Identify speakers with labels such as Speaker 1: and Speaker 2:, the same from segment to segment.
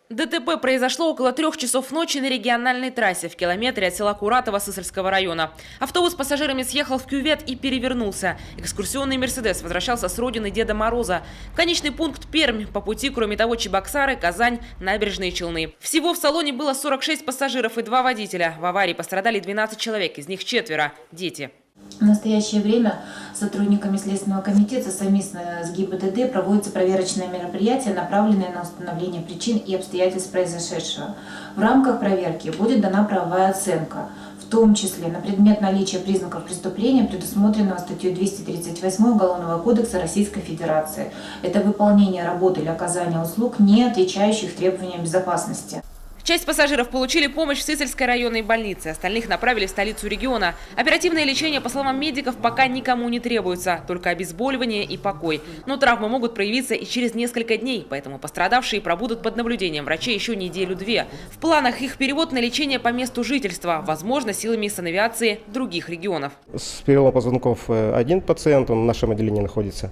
Speaker 1: ДТП произошло около 3 часов ночи на региональной трассе в километре от села Куратово Сысольского района. Автобус с пассажирами съехал в кювет и перевернулся. Экскурсионный «Мерседес» возвращался с родины Деда Мороза. Конечный пункт Пермь. По пути, кроме того, Чебоксары, Казань, Набережные Челны. Всего в салоне было 46 пассажиров и 2 водителя. В аварии пострадали 12 человек, из них 4 – дети.
Speaker 2: В настоящее время сотрудниками Следственного комитета совместно с ГИБДД проводятся проверочные мероприятия, направленные на установление причин и обстоятельств произошедшего. В рамках проверки будет дана правовая оценка, в том числе на предмет наличия признаков преступления, предусмотренного статьей 238 Уголовного кодекса Российской Федерации. Это выполнение работы или оказание услуг, не отвечающих требованиям безопасности.
Speaker 1: Часть пассажиров получили помощь в Сысольской районной больнице, остальных направили в столицу региона. Оперативное лечение, по словам медиков, пока никому не требуется, только обезболивание и покой. Но травмы могут проявиться и через несколько дней, поэтому пострадавшие пробудут под наблюдением врачей еще неделю-две. В планах их перевод на лечение по месту жительства, возможно, силами санавиации других регионов.
Speaker 3: С переломом позвонков один пациент, он в нашем отделении находится.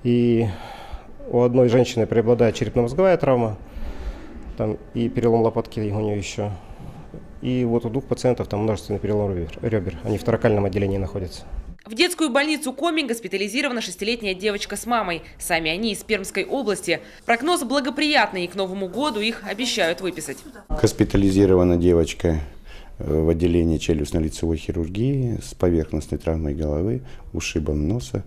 Speaker 3: И у одной женщины преобладает черепно-мозговая травма. Там и перелом лопатки у нее еще. И вот у 2 пациентов там множественный перелом ребер. Они в торакальном отделении находятся.
Speaker 1: В детскую больницу Коми госпитализирована 6-летняя девочка с мамой. Сами они из Пермской области. Прогноз благоприятный, и к Новому году их обещают выписать.
Speaker 4: Госпитализирована девочка в отделении челюстно-лицевой хирургии с поверхностной травмой головы, ушибом носа.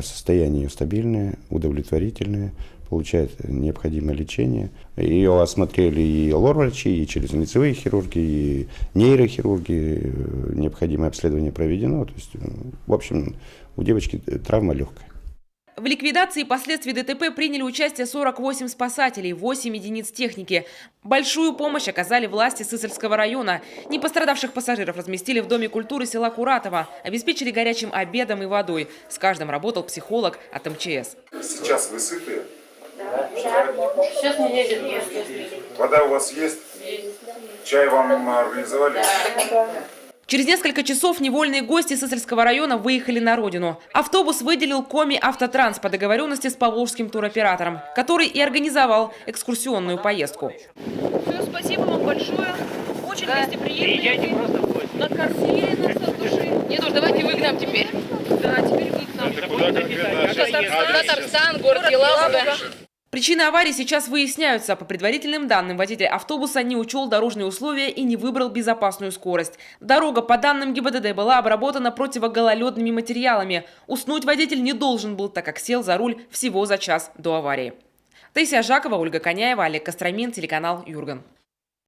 Speaker 4: Состояние ее стабильное, удовлетворительное, получает необходимое лечение. Ее осмотрели и лор-врачи, и челюстно-лицевые хирурги, и нейрохирурги. Необходимое обследование проведено. То есть, в общем, у девочки травма легкая.
Speaker 1: В ликвидации последствий ДТП приняли участие 48 спасателей, 8 единиц техники. Большую помощь оказали власти Сысольского района. Непострадавших пассажиров разместили в Доме культуры села Куратово, обеспечили горячим обедом и водой. С каждым работал психолог от МЧС.
Speaker 5: Сейчас вы сытые?
Speaker 6: Да. Сейчас не едет.
Speaker 5: Вода у вас есть? Чай вам организовали?
Speaker 6: Да.
Speaker 1: Через несколько часов невольные гости Сысольского района выехали на родину. Автобус выделил Коми Автотранс по договоренности с поволжским туроператором, который и организовал экскурсионную поездку.
Speaker 7: Все, спасибо вам большое. Очень гостеприимные. Накормили нас от души.
Speaker 6: Нет уж, давайте вы к нам теперь.
Speaker 7: Да, теперь вы к нам.
Speaker 5: Это куда конкретно?
Speaker 6: Татарстан, город Елабуга.
Speaker 1: Причины аварии сейчас выясняются. По предварительным данным, водитель автобуса не учел дорожные условия и не выбрал безопасную скорость. Дорога, по данным ГИБДД, была обработана противогололедными материалами. Уснуть водитель не должен был, так как сел за руль всего за час до аварии. Таисия Жакова, Ольга Коняева, Олег Костромин, телеканал Юрган.